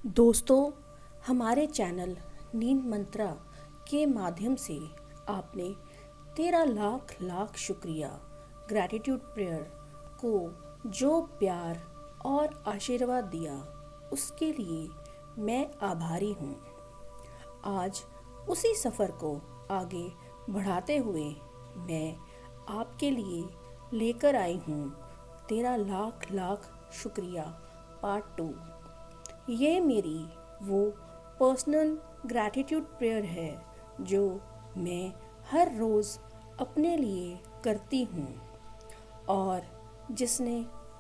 दोस्तों, हमारे चैनल नींद मंत्रा के माध्यम से आपने 13 लाख शुक्रिया ग्रैटिट्यूड प्रेयर को जो प्यार और आशीर्वाद दिया उसके लिए मैं आभारी हूँ। आज उसी सफ़र को आगे बढ़ाते हुए मैं आपके लिए लेकर आई हूँ 13 लाख शुक्रिया पार्ट 2। ये मेरी वो पर्सनल ग्रैटिट्यूड प्रेयर है जो मैं हर रोज़ अपने लिए करती हूँ और जिसने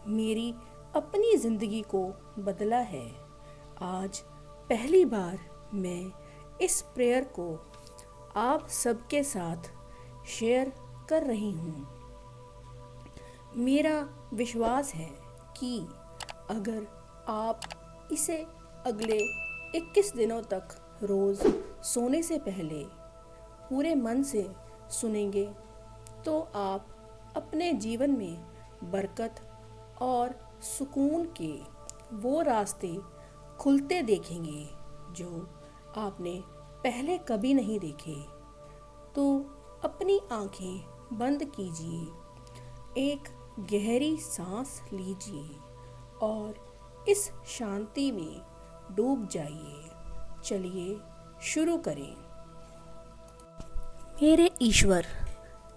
मेरी अपनी ज़िंदगी को बदला है। आज पहली बार मैं इस प्रेयर को आप सबके साथ शेयर कर रही हूँ। मेरा विश्वास है कि अगर आप इसे अगले 21 दिनों तक रोज़ सोने से पहले पूरे मन से सुनेंगे तो आप अपने जीवन में बरकत और सुकून के वो रास्ते खुलते देखेंगे जो आपने पहले कभी नहीं देखे। तो अपनी आंखें बंद कीजिए, एक गहरी सांस लीजिए और इस शांति में डूब जाइए। चलिए शुरू करें। मेरे ईश्वर,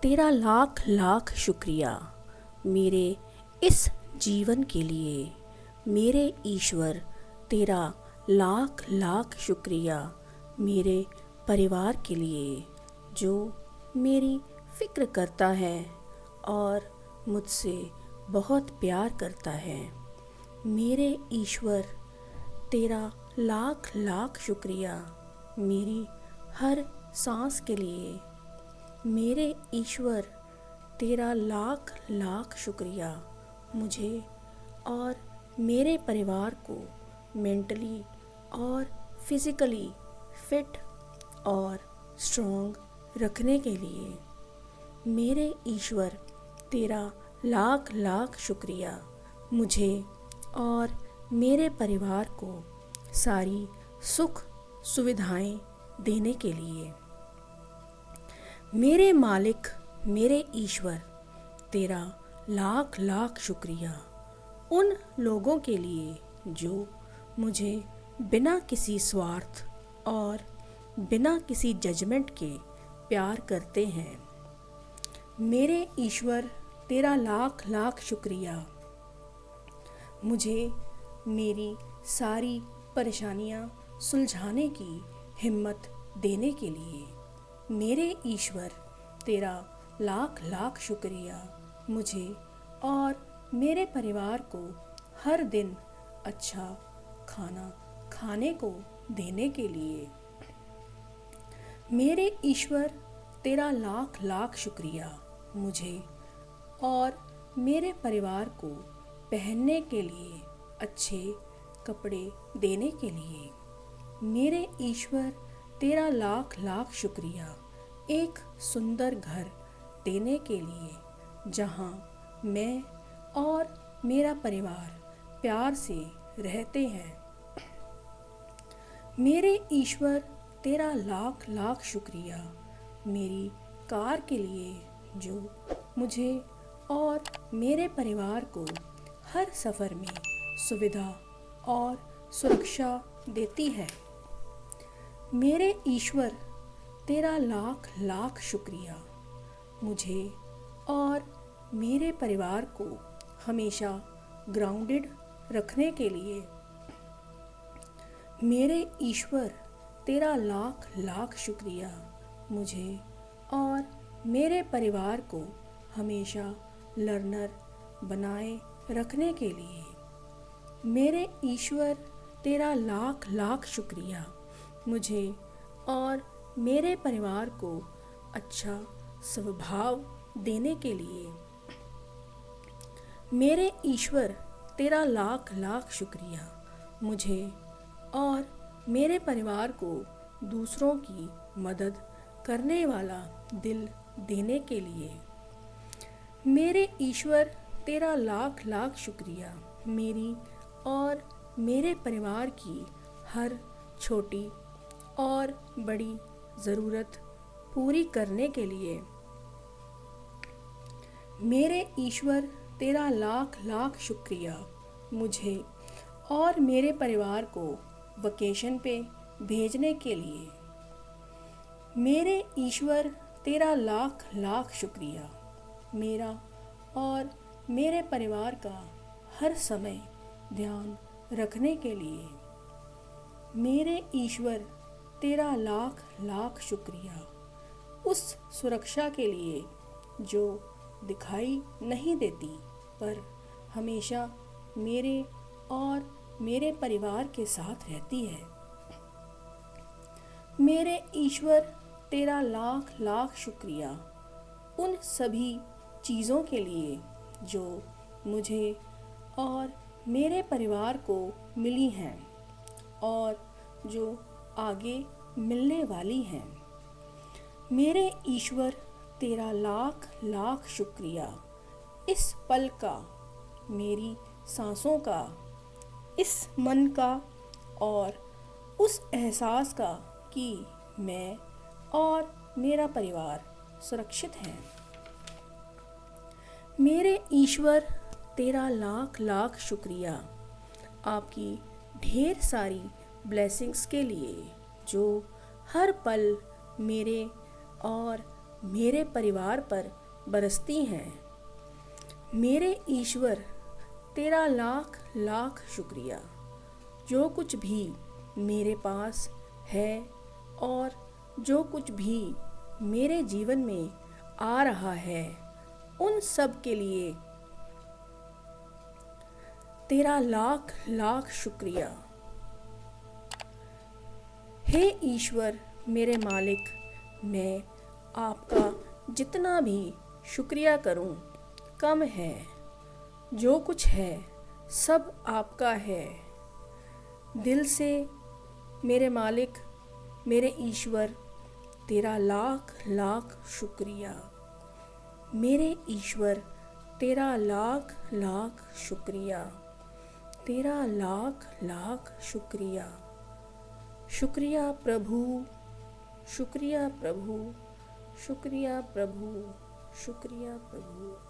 13 लाख शुक्रिया मेरे इस जीवन के लिए। मेरे ईश्वर, 13 लाख शुक्रिया मेरे परिवार के लिए जो मेरी फिक्र करता है और मुझसे बहुत प्यार करता है। मेरे ईश्वर, 13 लाख शुक्रिया मेरी हर सांस के लिए। मेरे ईश्वर, 13 लाख शुक्रिया मुझे और मेरे परिवार को मेंटली और फिज़िकली फिट और स्ट्रॉन्ग रखने के लिए। मेरे ईश्वर, 13 लाख शुक्रिया मुझे और मेरे परिवार को सारी सुख सुविधाएं देने के लिए। मेरे मालिक, मेरे ईश्वर, 13 लाख शुक्रिया उन लोगों के लिए जो मुझे बिना किसी स्वार्थ और बिना किसी जजमेंट के प्यार करते हैं। मेरे ईश्वर, 13 लाख शुक्रिया मुझे मेरी सारी परेशानियां सुलझाने की हिम्मत देने के लिए। मेरे ईश्वर, 13 लाख शुक्रिया मुझे और मेरे परिवार को हर दिन अच्छा खाना खाने को देने के लिए। मेरे ईश्वर, 13 लाख शुक्रिया मुझे और मेरे परिवार को पहनने के लिए अच्छे कपड़े देने के लिए। मेरे ईश्वर, 13 लाख शुक्रिया एक सुंदर घर देने के लिए जहां मैं और मेरा परिवार प्यार से रहते हैं। मेरे ईश्वर, 13 लाख शुक्रिया मेरी कार के लिए जो मुझे और मेरे परिवार को हर सफ़र में सुविधा और सुरक्षा देती है। मेरे ईश्वर, 13 लाख शुक्रिया मुझे और मेरे परिवार को हमेशा ग्राउंडेड रखने के लिए। मेरे ईश्वर, 13 लाख शुक्रिया मुझे और मेरे परिवार को हमेशा लर्नर बनाए रखने के लिए। मेरे ईश्वर, 13 लाख शुक्रिया मुझे और मेरे परिवार को अच्छा स्वभाव देने के लिए। मेरे ईश्वर, 13 लाख शुक्रिया मुझे और मेरे परिवार को दूसरों की मदद करने वाला दिल देने के लिए। मेरे ईश्वर, 13 लाख शुक्रिया मेरी और मेरे परिवार की हर छोटी और बड़ी ज़रूरत पूरी करने के लिए। मेरे ईश्वर तेरा लाख लाख शुक्रिया मुझे और मेरे परिवार को वकेशन पे भेजने के लिए। मेरे ईश्वर तेरा लाख लाख शुक्रिया मेरा और मेरे परिवार का हर समय ध्यान रखने के लिए। मेरे ईश्वर तेरा लाख लाख शुक्रिया उस सुरक्षा के लिए जो दिखाई नहीं देती पर हमेशा मेरे और मेरे परिवार के साथ रहती है। मेरे ईश्वर तेरा लाख लाख शुक्रिया उन सभी चीज़ों के लिए जो मुझे और मेरे परिवार को मिली हैं और जो आगे मिलने वाली हैं। मेरे ईश्वर तेरा लाख लाख शुक्रिया इस पल का, मेरी सांसों का, इस मन का और उस एहसास का कि मैं और मेरा परिवार सुरक्षित हैं। मेरे ईश्वर तेरा लाख लाख शुक्रिया आपकी ढेर सारी ब्लेसिंग्स के लिए जो हर पल मेरे और मेरे परिवार पर बरसती हैं। मेरे ईश्वर तेरा लाख लाख शुक्रिया जो कुछ भी मेरे पास है और जो कुछ भी मेरे जीवन में आ रहा है उन सब के लिए तेरा लाख लाख शुक्रिया। हे ईश्वर मेरे मालिक, मैं आपका जितना भी शुक्रिया करूं कम है। जो कुछ है सब आपका है। दिल से मेरे मालिक, मेरे ईश्वर तेरा लाख लाख शुक्रिया। मेरे ईश्वर तेरा लाख लाख शुक्रिया, तेरा लाख लाख शुक्रिया। शुक्रिया प्रभु, शुक्रिया प्रभु, शुक्रिया प्रभु, शुक्रिया प्रभु।